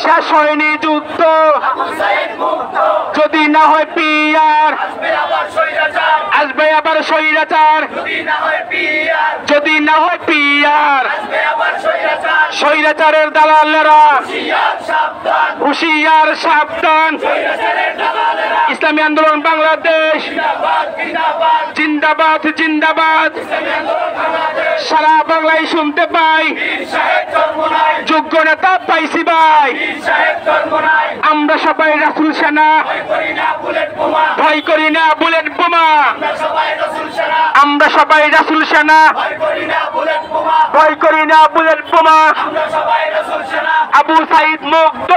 শেষ হয়নি যুদ্ধ যদি না হয় পিয়ার আসবে আবার স্বৈরাচার যদি না হয় পিয়ার স্বৈরাচারের দালালেরা হুঁশিয়ার সাবধান ইসলামী আন্দোলন বাংলাদেশ জিন্দাবাদ জিন্দাবাদ সারা বাংলায় শুনতে পাই যোগ্য নেতা পাইছি ভাই আমরা সবাই রাসূল সেনা ভয় করি না বুলেট বোমা আমরা সবাই রাসূল সেনা ভয় করি না বুলেট বোমা আবু সাইদ মুক্ত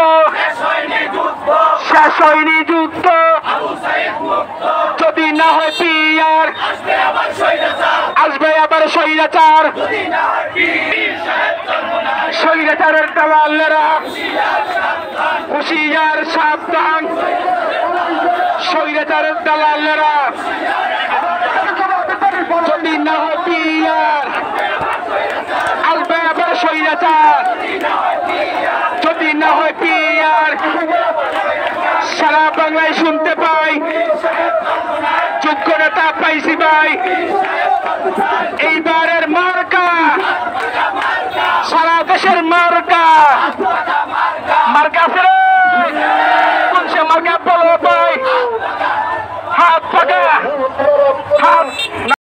শেষ হয়নি যুদ্ধ যদি না হয় পিয়ার আসবে আবার স্বৈরাচার স্বৈরাচারের দালালেরা হুঁশিয়ার সাবধান স্বৈরাচারের দালালেরা যদি না হয় পিয়ার আসবে আবার স্বৈরাচার যদি না হয় পিয়ার সারা বাংলায় শুনতে পাই যোগ্য নেতা পাইছি ভাই এইবারের মার